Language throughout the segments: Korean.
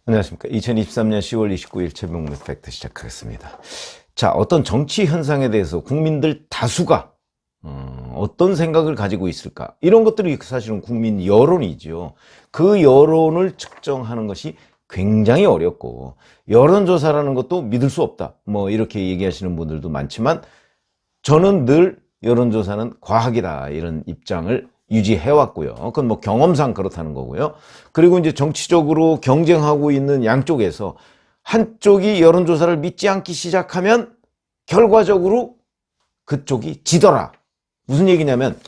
안녕하십니까. 2023년 10월 29일 최병무 팩트 시작하겠습니다. 자, 어떤 정치 현상에 대해서 국민들 다수가 어떤 생각을 가지고 있을까? 이런 것들이 사실은 국민 여론이죠. 그 여론을 측정하는 것이 굉장히 어렵고, 여론조사라는 것도 믿을 수 없다, 뭐 이렇게 얘기하시는 분들도 많지만, 저는 늘 여론조사는 과학이다, 이런 입장을 유지해왔고요. 그건 뭐 경험상 그렇다는 거고요. 그리고 이제 정치적으로 경쟁하고 있는 양쪽에서 한쪽이 여론조사를 믿지 않기 시작하면 결과적으로 그쪽이 지더라. 무슨 얘기냐면,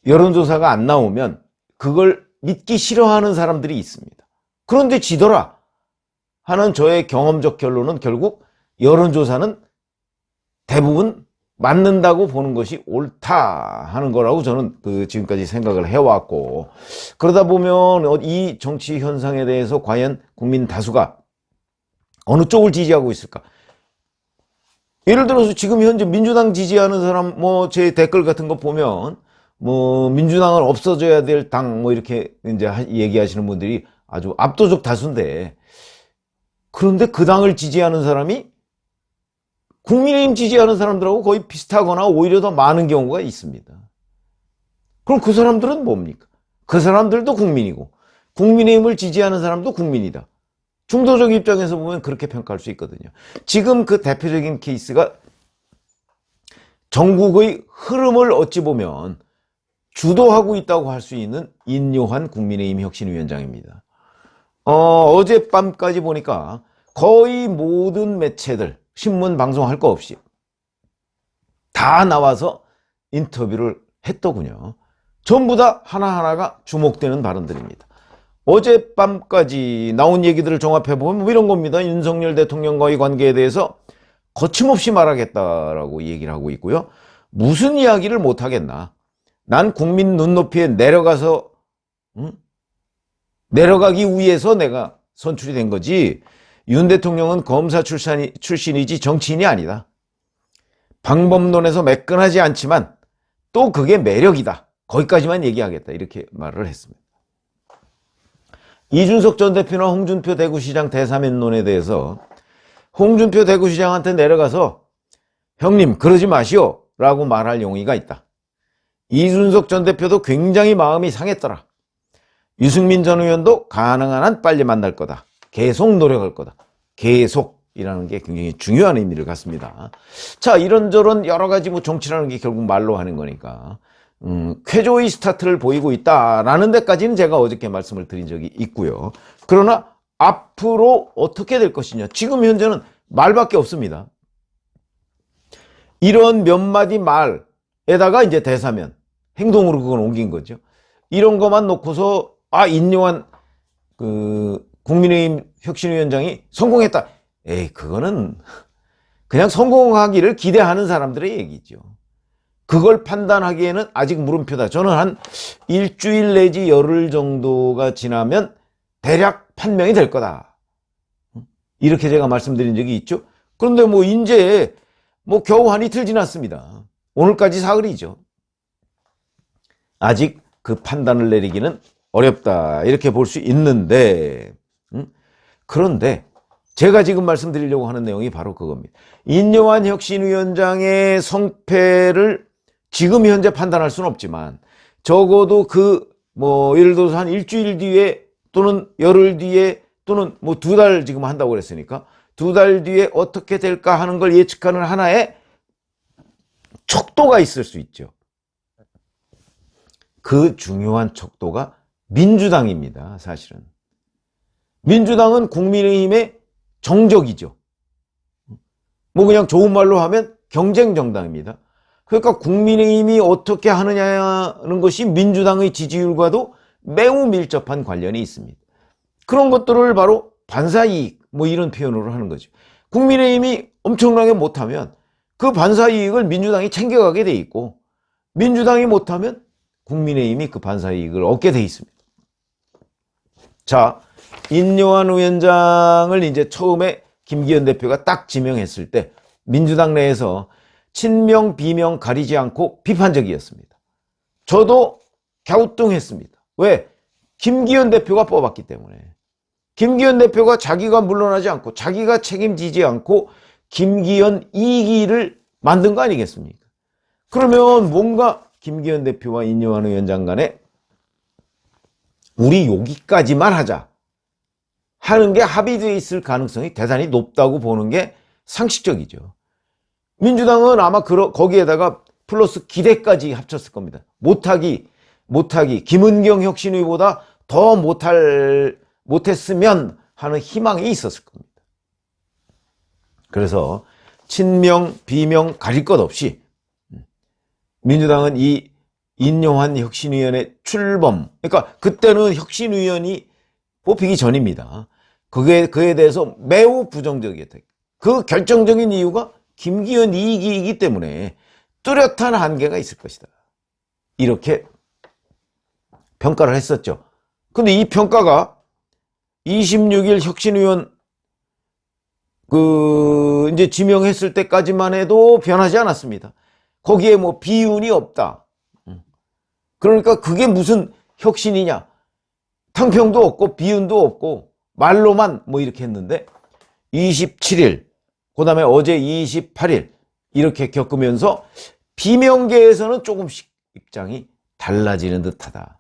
여론조사가 안 나오면 그걸 믿기 싫어하는 사람들이 있습니다. 그런데 지더라 하는 저의 경험적 결론은 결국 여론조사는 대부분 맞는다고 보는 것이 옳다 하는 거라고 저는 지금까지 생각을 해왔고, 그러다 보면 이 정치 현상에 대해서 과연 국민 다수가 어느 쪽을 지지하고 있을까? 예를 들어서 지금 현재 민주당 지지하는 사람, 뭐 제 댓글 같은 거 보면 뭐 민주당은 없어져야 될 당, 뭐 이렇게 이제 얘기하시는 분들이 아주 압도적 다수인데, 그런데 그 당을 지지하는 사람이 국민의힘 지지하는 사람들하고 거의 비슷하거나 오히려 더 많은 경우가 있습니다. 그럼 그 사람들은 뭡니까? 그 사람들도 국민이고, 국민의힘을 지지하는 사람도 국민이다. 중도적 입장에서 보면 그렇게 평가할 수 있거든요. 지금 그 대표적인 케이스가 전국의 흐름을 어찌 보면 주도하고 있다고 할 수 있는 인요한 국민의힘 혁신위원장입니다. 어젯밤까지 보니까 거의 모든 매체들, 신문, 방송 할 거 없이 다 나와서 인터뷰를 했더군요. 전부 다 하나하나가 주목되는 발언들입니다. 어젯밤까지 나온 얘기들을 종합해보면 뭐 이런 겁니다. 윤석열 대통령과의 관계에 대해서 거침없이 말하겠다라고 얘기를 하고 있고요. 무슨 이야기를 못하겠나. 난 국민 눈높이에 내려가서 내려가기 위해서 내가 선출이 된 거지, 윤 대통령은 검사 출신이지 정치인이 아니다. 방법론에서 매끈하지 않지만 또 그게 매력이다. 거기까지만 얘기하겠다. 이렇게 말을 했습니다. 이준석 전 대표나 홍준표 대구시장 대사면론에 대해서 홍준표 대구시장한테 내려가서 형님 그러지 마시오 라고 말할 용의가 있다. 이준석 전 대표도 굉장히 마음이 상했더라. 유승민 전 의원도 가능한 한 빨리 만날 거다. 계속 노력할 거다. 계속이라는 게 굉장히 중요한 의미를 갖습니다. 자, 이런저런 여러 가지 뭐 정치라는 게 결국 말로 하는 거니까 쾌조의 스타트를 보이고 있다라는 데까지는 제가 어저께 말씀을 드린 적이 있고요. 그러나 앞으로 어떻게 될 것이냐, 지금 현재는 말밖에 없습니다. 이런 몇 마디 말에다가 이제 대사면 행동으로 그건 옮긴 거죠. 이런 것만 놓고서 인요한 국민의힘 혁신위원장이 성공했다. 에이, 그거는 그냥 성공하기를 기대하는 사람들의 얘기죠. 그걸 판단하기에는 아직 물음표다. 저는 한 일주일 내지 열흘 정도가 지나면 대략 판명이 될 거다. 이렇게 제가 말씀드린 적이 있죠. 그런데 뭐 이제 뭐 겨우 한 이틀 지났습니다. 오늘까지 사흘이죠. 아직 그 판단을 내리기는 어렵다. 이렇게 볼 수 있는데, 그런데 제가 지금 말씀드리려고 하는 내용이 바로 그겁니다. 인요한 혁신위원장의 성패를 지금 현재 판단할 수는 없지만, 적어도 예를 들어서 한 일주일 뒤에 또는 열흘 뒤에 또는 뭐 2달 지금 한다고 그랬으니까 2달 뒤에 어떻게 될까 하는 걸 예측하는 하나의 척도가 있을 수 있죠. 그 중요한 척도가 민주당입니다. 사실은 민주당은 국민의힘의 정적이죠. 뭐 그냥 좋은 말로 하면 경쟁 정당입니다. 그러니까 국민의힘이 어떻게 하느냐는 것이 민주당의 지지율과도 매우 밀접한 관련이 있습니다. 그런 것들을 바로 반사이익, 뭐 이런 표현으로 하는 거죠. 국민의힘이 엄청나게 못하면 그 반사이익을 민주당이 챙겨가게 돼 있고, 민주당이 못하면 국민의힘이 그 반사이익을 얻게 돼 있습니다. 자, 인요한 위원장을 이제 처음에 김기현 대표가 딱 지명했을 때 민주당 내에서 친명 비명 가리지 않고 비판적이었습니다. 저도 갸우뚱했습니다. 왜? 김기현 대표가 뽑았기 때문에. 김기현 대표가 자기가 물러나지 않고 자기가 책임지지 않고 김기현 2기를 만든 거 아니겠습니까? 그러면 뭔가 김기현 대표와 인요한 위원장 간에 우리 여기까지만 하자 하는 게 합의되어 있을 가능성이 대단히 높다고 보는 게 상식적이죠. 민주당은 아마 거기에다가 플러스 기대까지 합쳤을 겁니다. 못하기, 김은경 혁신위보다 더 못했으면 하는 희망이 있었을 겁니다. 그래서 친명, 비명 가릴 것 없이 민주당은 이 인요한 혁신위원회 출범, 그러니까 그때는 혁신위원이 뽑히기 전입니다. 그에 대해서 매우 부정적이었다. 그 결정적인 이유가 김기현 2기이기 때문에 뚜렷한 한계가 있을 것이다. 이렇게 평가를 했었죠. 근데 이 평가가 26일 혁신위원 이제 지명했을 때까지만 해도 변하지 않았습니다. 거기에 뭐 비윤이 없다. 그러니까 그게 무슨 혁신이냐. 탕평도 없고 비윤도 없고 말로만 뭐 이렇게 했는데 27일, 그 다음에 어제 28일 이렇게 겪으면서 비명계에서는 조금씩 입장이 달라지는 듯하다.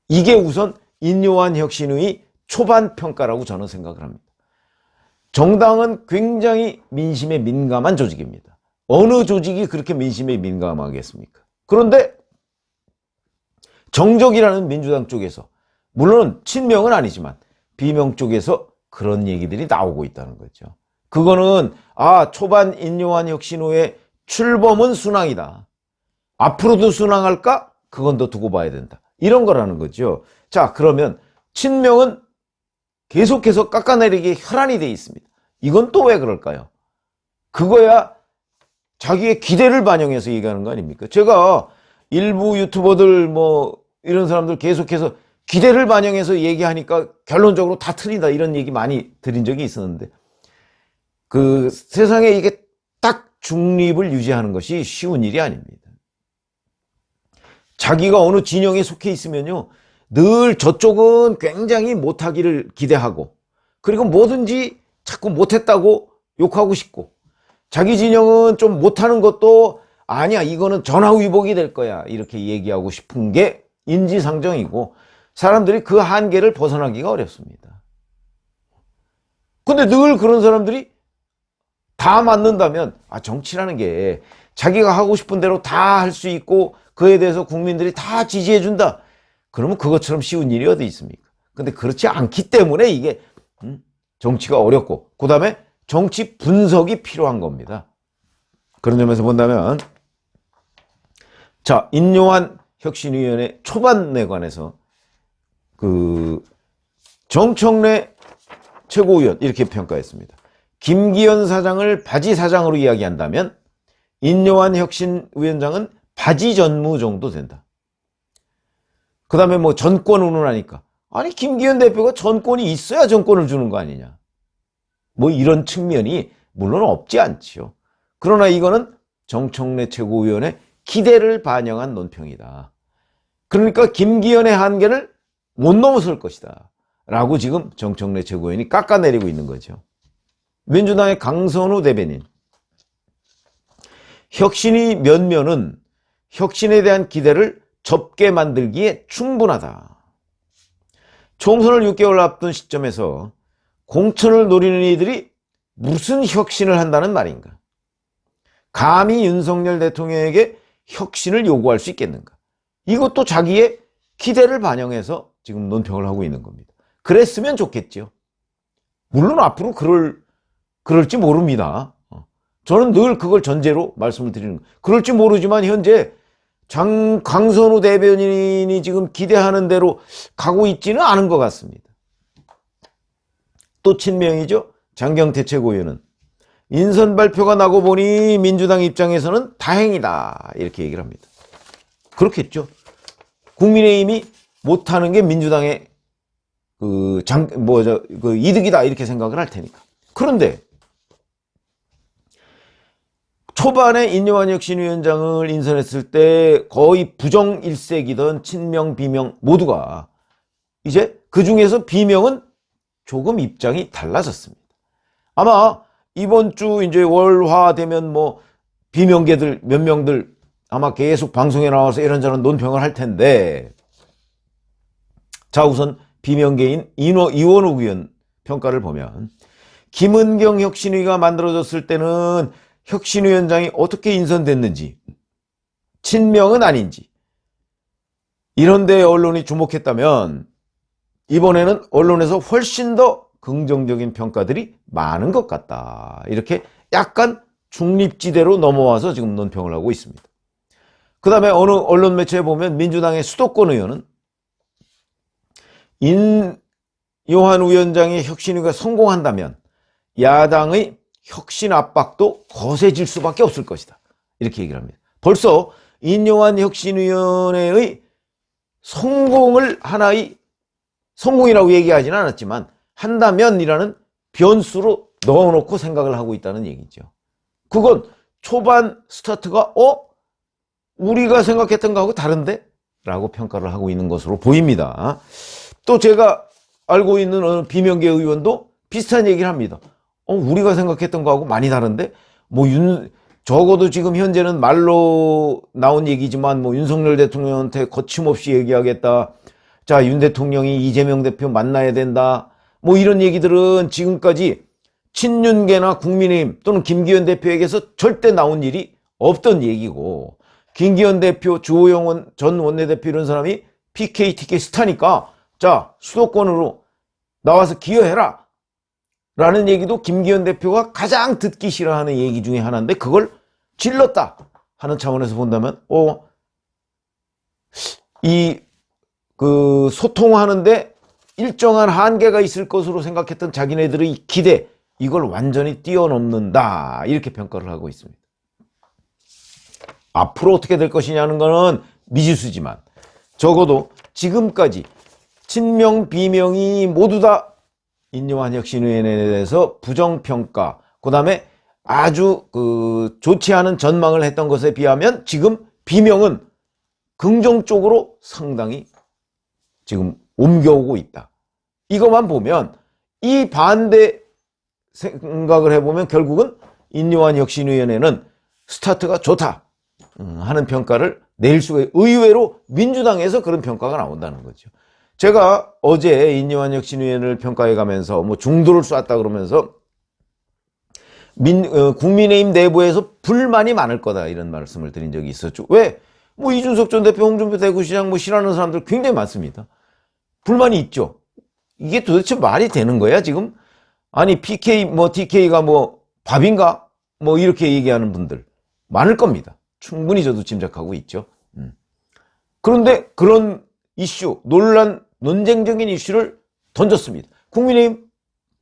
이게 우선 인요한 혁신의 초반 평가라고 저는 생각을 합니다. 정당은 굉장히 민심에 민감한 조직입니다. 어느 조직이 그렇게 민심에 민감하겠습니까? 그런데 정적이라는 민주당 쪽에서, 물론 친명은 아니지만 비명 쪽에서 그런 얘기들이 나오고 있다는 거죠. 그거는 초반 인요한 혁신호의 출범은 순항이다. 앞으로도 순항할까? 그건 더 두고 봐야 된다. 이런 거라는 거죠. 자, 그러면 친명은 계속해서 깎아내리기에 혈안이 돼 있습니다. 이건 또 왜 그럴까요? 그거야 자기의 기대를 반영해서 얘기하는 거 아닙니까? 제가 일부 유튜버들 뭐 이런 사람들 계속해서 기대를 반영해서 얘기하니까 결론적으로 다 틀리다 이런 얘기 많이 드린 적이 있었는데, 그 세상에 이게 딱 중립을 유지하는 것이 쉬운 일이 아닙니다. 자기가 어느 진영에 속해 있으면요, 늘 저쪽은 굉장히 못하기를 기대하고, 그리고 뭐든지 자꾸 못했다고 욕하고 싶고, 자기 진영은 좀 못하는 것도 아니야, 이거는 전화위복이 될 거야, 이렇게 얘기하고 싶은 게 인지상정이고, 사람들이 그 한계를 벗어나기가 어렵습니다. 근데 늘 그런 사람들이 다 맞는다면, 정치라는 게 자기가 하고 싶은 대로 다 할 수 있고 그에 대해서 국민들이 다 지지해 준다, 그러면 그것처럼 쉬운 일이 어디 있습니까? 근데 그렇지 않기 때문에 이게 정치가 어렵고, 그 다음에 정치 분석이 필요한 겁니다. 그런 점에서 본다면, 자, 인요한 혁신위원회 초반에 관해서 정청래 최고위원 이렇게 평가했습니다. 김기현 사장을 바지 사장으로 이야기한다면 인요한 혁신위원장은 바지 전무 정도 된다. 그 다음에 뭐 전권 운운하니까, 아니 김기현 대표가 전권이 있어야 전권을 주는 거 아니냐, 뭐 이런 측면이 물론 없지 않지요. 그러나 이거는 정청래 최고위원의 기대를 반영한 논평이다. 그러니까 김기현의 한계를 못 넘어설 것이다 라고 지금 정청래 최고위원이 깎아내리고 있는 거죠. 민주당의 강선우 대변인, 혁신이 면면은 혁신에 대한 기대를 접게 만들기에 충분하다. 총선을 6개월 앞둔 시점에서 공천을 노리는 이들이 무슨 혁신을 한다는 말인가? 감히 윤석열 대통령에게 혁신을 요구할 수 있겠는가? 이것도 자기의 기대를 반영해서 지금 논평을 하고 있는 겁니다. 그랬으면 좋겠죠. 물론 앞으로 그럴지 모릅니다. 저는 늘 그걸 전제로 말씀을 드리는 거예요. 그럴지 모르지만 현재 강선우 대변인이 지금 기대하는 대로 가고 있지는 않은 것 같습니다. 또 친명이죠. 장경태 최고위원은 인선 발표가 나고 보니 민주당 입장에서는 다행이다 이렇게 얘기를 합니다. 그렇겠죠. 국민의힘이 못하는 게 민주당의 이득이다 이렇게 생각을 할 테니까. 그런데 초반에 인요한 혁신위원장을 인선했을 때 거의 부정일색이던 친명, 비명 모두가 이제 그 중에서 비명은 조금 입장이 달라졌습니다. 아마 이번 주 이제 월화 되면 뭐 비명계들 몇 명들 아마 계속 방송에 나와서 이런저런 논평을 할 텐데, 자, 우선 비명계인 이원욱 의원 평가를 보면, 김은경 혁신위가 만들어졌을 때는 혁신위원장이 어떻게 인선됐는지, 친명은 아닌지, 이런데 언론이 주목했다면 이번에는 언론에서 훨씬 더 긍정적인 평가들이 많은 것 같다. 이렇게 약간 중립지대로 넘어와서 지금 논평을 하고 있습니다. 그 다음에 어느 언론 매체에 보면 민주당의 수도권 의원은 인요한 위원장의 혁신위가 성공한다면 야당의 혁신 압박도 거세질 수밖에 없을 것이다. 이렇게 얘기를 합니다. 벌써 인요한 혁신위원회의 성공을 하나의 성공이라고 얘기하지는 않았지만 한다면이라는 변수로 넣어놓고 생각을 하고 있다는 얘기죠. 그건 초반 스타트가 우리가 생각했던 거하고 다른데? 라고 평가를 하고 있는 것으로 보입니다. 또 제가 알고 있는 어느 비명계 의원도 비슷한 얘기를 합니다. 우리가 생각했던 거하고 많이 다른데? 적어도 지금 현재는 말로 나온 얘기지만 윤석열 대통령한테 거침없이 얘기하겠다. 자, 윤 대통령이 이재명 대표 만나야 된다. 이런 얘기들은 지금까지 친윤계나 국민의힘 또는 김기현 대표에게서 절대 나온 일이 없던 얘기고, 김기현 대표, 주호영 전 원내대표 이런 사람이 PK 티켓 스타니까 자, 수도권으로 나와서 기여해라 라는 얘기도 김기현 대표가 가장 듣기 싫어하는 얘기 중에 하나인데 그걸 질렀다 하는 차원에서 본다면 소통하는데 일정한 한계가 있을 것으로 생각했던 자기네들의 기대, 이걸 완전히 뛰어넘는다, 이렇게 평가를 하고 있습니다. 앞으로 어떻게 될 것이냐는 것은 미지수지만 적어도 지금까지 친명 비명이 모두 다 인요한 혁신위원회에 대해서 부정평가, 그 다음에 아주 좋지 않은 전망을 했던 것에 비하면 지금 비명은 긍정적으로 상당히 지금 옮겨오고 있다. 이것만 보면, 이 반대 생각을 해보면 결국은 인요한 혁신위원회는 스타트가 좋다 하는 평가를 내릴 수가, 의외로 민주당에서 그런 평가가 나온다는 거죠. 제가 어제 인요한 혁신위원회를 평가해 가면서 중도를 쐈다 그러면서 국민의힘 내부에서 불만이 많을 거다 이런 말씀을 드린 적이 있었죠. 왜? 이준석 전 대표, 홍준표 대구시장 싫어하는 사람들 굉장히 많습니다. 불만이 있죠. 이게 도대체 말이 되는 거야 지금? 아니 PK TK가 밥인가? 이렇게 얘기하는 분들 많을 겁니다. 충분히 저도 짐작하고 있죠. 그런데 그런 이슈, 논쟁적인 이슈를 던졌습니다. 국민의힘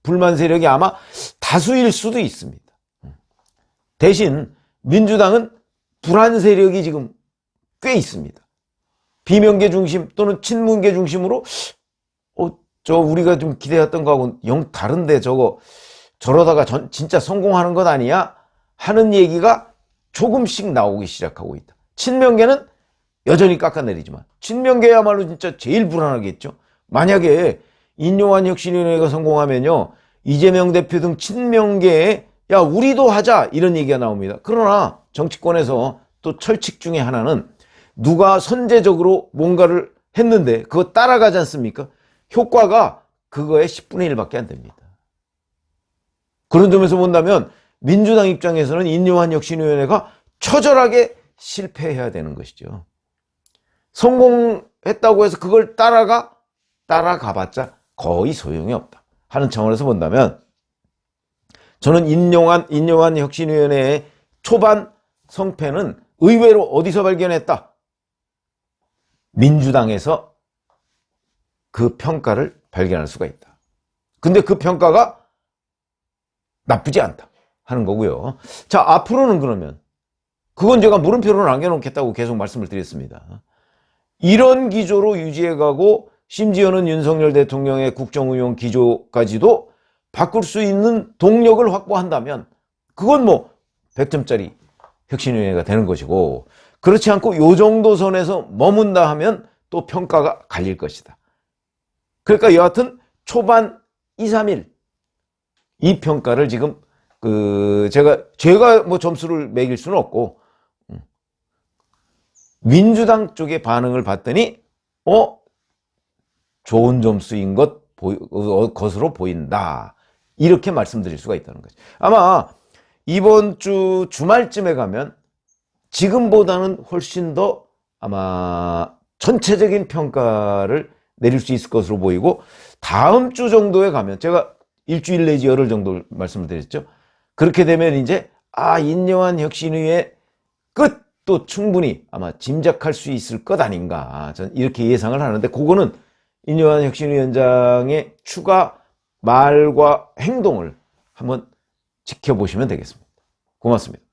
불만 세력이 아마 다수일 수도 있습니다. 대신 민주당은 불안 세력이 지금 꽤 있습니다. 비명계 중심 또는 친문계 중심으로 우리가 좀 기대했던 거하고 영 다른데 저러다가 진짜 성공하는 것 아니야? 하는 얘기가 조금씩 나오기 시작하고 있다. 친명계는 여전히 깎아내리지만 친명계야말로 진짜 제일 불안하겠죠. 만약에 인요한 혁신위원회가 성공하면요, 이재명 대표 등 친명계에 야 우리도 하자 이런 얘기가 나옵니다. 그러나 정치권에서 또 철칙 중에 하나는 누가 선제적으로 뭔가를 했는데 그거 따라가지 않습니까? 효과가 그거의 10분의 1밖에 안 됩니다. 그런 점에서 본다면 민주당 입장에서는 인요한 혁신위원회가 처절하게 실패해야 되는 것이죠. 성공했다고 해서 그걸 따라가봤자 거의 소용이 없다 하는 차원에서 본다면, 저는 인요한 혁신위원회의 초반 성패는 의외로 어디서 발견했다? 민주당에서 그 평가를 발견할 수가 있다. 근데 그 평가가 나쁘지 않다 하는 거고요. 자, 앞으로는 그러면 그건 제가 물음표로 남겨놓겠다고 계속 말씀을 드렸습니다. 이런 기조로 유지해가고 심지어는 윤석열 대통령의 국정운영 기조까지도 바꿀 수 있는 동력을 확보한다면 그건 100점짜리 혁신위원회가 되는 것이고, 그렇지 않고 요 정도 선에서 머문다 하면 또 평가가 갈릴 것이다. 그러니까 여하튼 초반 2, 3일 이 평가를 지금 제가 뭐 점수를 매길 수는 없고 민주당 쪽의 반응을 봤더니 좋은 점수인 것으로 보인다. 이렇게 말씀드릴 수가 있다는 거죠. 아마 이번 주 주말쯤에 가면 지금보다는 훨씬 더 아마 전체적인 평가를 내릴 수 있을 것으로 보이고, 다음 주 정도에 가면, 제가 일주일 내지 열흘 정도 말씀을 드렸죠. 그렇게 되면 이제 인여한 혁신위의 끝도 충분히 아마 짐작할 수 있을 것 아닌가, 전 이렇게 예상을 하는데, 그거는 인여한 혁신위원장의 추가 말과 행동을 한번 지켜보시면 되겠습니다. 고맙습니다.